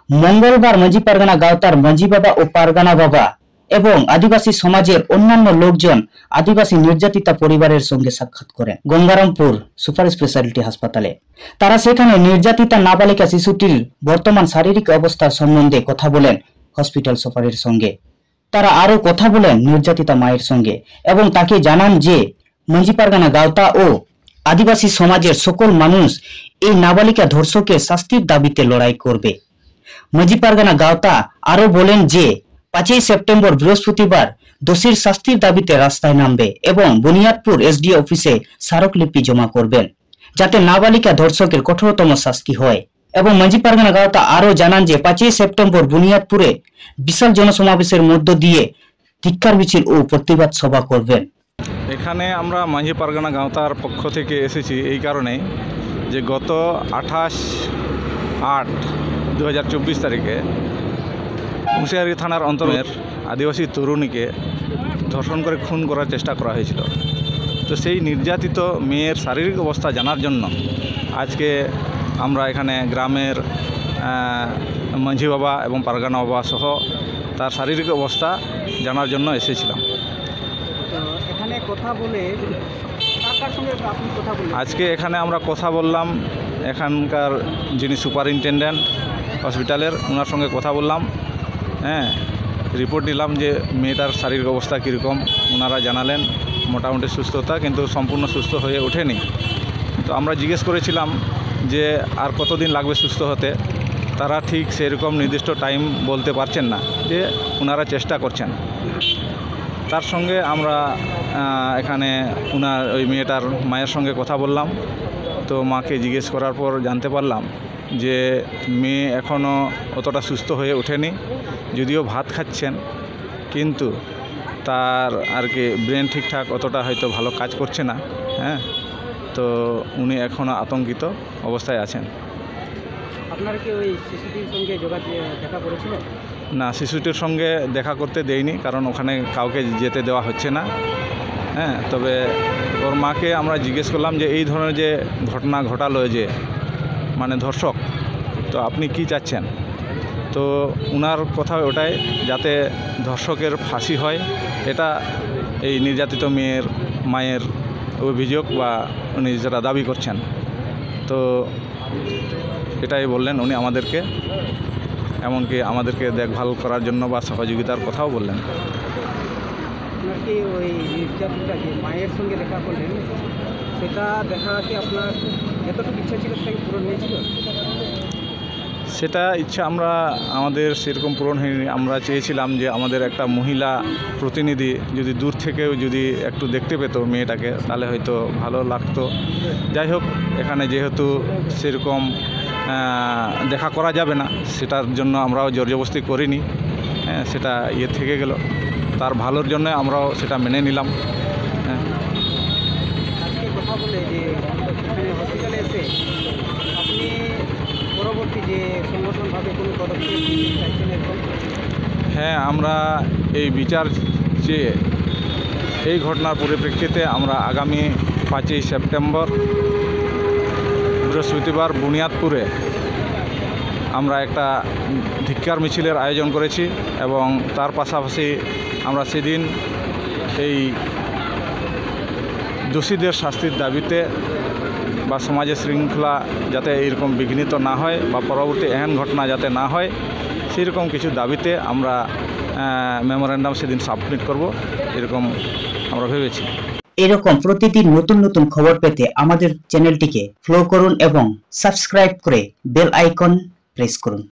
মঙ্গলবার মাঝি পারগানা গাঁওতার মাঝি বাবা ও পারগানা বাবা এবং আদিবাসী সমাজের অন্যান্য লোকজন আদিবাসী নির্যাতিতা পরিবারের সঙ্গে সাক্ষাৎ করেন গঙ্গারামপুর সুপার স্পেশালিটি হাসপাতালে। তারা সেখানে নির্যাতিতা নাবালিকা শিশুটির বর্তমান শারীরিক অবস্থা সম্বন্ধে কথা বলেন হসপিটাল সুপারের সঙ্গে। তারা আরো কথা বলেন নির্যাতিতা মায়ের সঙ্গে এবং তাকে জানান যে মাঝি পারগানা গাঁওতা ও আদিবাসী সমাজের সকল মানুষ এই নাবালিকা ধর্ষকের শাস্তির দাবিতে লড়াই করবে। মাঝি পারগানা গাঁওতা আরো বলেন যে 5ই সেপ্টেম্বর বৃহস্পতিবার দোষীর শাস্তির দাবিতে রাস্তায় নামবে এবং বুনিয়াদপুর এসডি অফিসে স্মারকলিপি জমা করবেন যাতে নাবালিকা ধর্ষকের কঠোরতম শাস্তি হয়। এবং মাঝি পারগানা গাঁওতা আরো জানান যে 5ই সেপ্টেম্বর বুনিয়াদপুরে বিশাল জনসমাবেশের মধ্য দিয়ে ধিক্কার মিছিল ও প্রতিবাদ সভা করবেন। এখানে আমরা মাঝি পারগানা গাঁওতার পক্ষ থেকে এসেছি এই কারণে যে গত 28/8/2024 তারিখে মুশিয়ারি থানার অন্তরের আদিবাসী তরুণীকে ধর্ষণ করে খুন করার চেষ্টা করা হয়েছিল। তো সেই নির্যাতিত মেয়ের শারীরিক অবস্থা জানার জন্য আজকে আমরা এখানে গ্রামের মাঝি বাবা এবং পারগানা বাবা সহ তার শারীরিক অবস্থা জানার জন্য এসেছিলাম। আজকে এখানে আমরা কথা বললাম এখানকার যিনি সুপারিনটেন্ডেন্ট হসপিটালের, ওনার সঙ্গে কথা বললাম। রিপোর্ট নিলাম যে মেয়েটার শারীরিক অবস্থা কীরকম। ওনারা জানালেন মোটামুটি সুস্থতা, কিন্তু সম্পূর্ণ সুস্থ হয়ে ওঠেনি। তো আমরা জিজ্ঞেস করেছিলাম যে আর কতদিন লাগবে সুস্থ হতে। তারা ঠিক সেরকম নির্দিষ্ট টাইম বলতে পারছেন না, যে ওনারা চেষ্টা করছেন। তার সঙ্গে আমরা এখানে ওনার ওই মেয়েটার মায়ের সঙ্গে কথা বললাম। তো মাকে জিজ্ঞেস করার পর জানতে পারলাম যে মেয়ে এখনও অতটা সুস্থ হয়ে ওঠেনি, যদিও ভাত খাচ্ছেন, কিন্তু তার আর কি ব্রেন ঠিকঠাক অতটা হয়তো ভালো কাজ করছে না। তো উনি এখনও আতঙ্কিত অবস্থায় আছেন। আপনারা কি ওই শিশুটির সঙ্গে দেখা করেছিলেন? না, শিশুটির সঙ্গে দেখা করতে দেয়নি, কারণ ওখানে কাউকে যেতে দেওয়া হচ্ছে না। তবে ওর মাকে আমরা জিজ্ঞেস করলাম যে এই ধরনের যে ঘটনা ঘটালো, যে মানে ধর্ষক, তো আপনি কি চাচ্ছেন? তো উনার কথা ওটাই, যাতে ধর্ষকের ফাঁসি হয়। এটা এই নির্যাতিত মেয়ের মায়ের অভিযোগ বা উনি যেটা দাবি করছেন। তো এটাই বললেন উনি আমাদেরকে, এমনকি আমাদেরকে দেখভাল করার জন্য বা সহযোগিতার কথাও বললেন। ওই নির্যাতিতা যে মায়ের সঙ্গে দেখা করলেন, সেটা দেখা কি আপনার যতটুকু ইচ্ছা ছিল সেটাকে পূরণ হয়েছিল? সেটা ইচ্ছা আমাদের সেরকম পূরণ হয়নি। আমরা চেয়েছিলাম যে আমাদের একটা মহিলা প্রতিনিধি যদি দূর থেকেও যদি একটু দেখতে পেত মেয়েটাকে, তাহলে হয়তো ভালো লাগতো। যাই হোক, এখানে যেহেতু সেরকম দেখা করা যাবে না, সেটার জন্য আমরাও জোরজবস্তি করিনি। সেটা থেকে গেল, তার ভালোর জন্য আমরাও সেটা মেনে নিলাম। আজকে কথা বলে যে হসপিটালে এসে আপনি পরবর্তী যে সংগঠনভাবে কোনো পদক্ষেপ চাইছেন? আমরা এই বিচার চেয়ে এই ঘটনার পরিপ্রেক্ষিতে আমরা আগামী 5ই সেপ্টেম্বর বৃহস্পতিবার বুনিয়াদপুরে আমরা একটা ধিক্কার মিছিলের আয়োজন করেছি, এবং তার পাশাপাশি আমরা সেদিন এই দোষীদের শাস্তির দাবিতে বা সমাজের শৃঙ্খলা যাতে এরকম বিঘ্নিত না হয় বা পরবর্তী এহেন ঘটনা যাতে না হয়, সেরকম কিছু দাবিতে আমরা মেমোরেন্ডাম সেদিন সাবমিট করব, এরকম আমরা ভেবেছি। এরকম প্রতিদিন নতুন নতুন খবর পেতে আমাদের চ্যানেলটিকে ফলো করুন এবং সাবস্ক্রাইব করে বেল আইকন প্রেস করুন।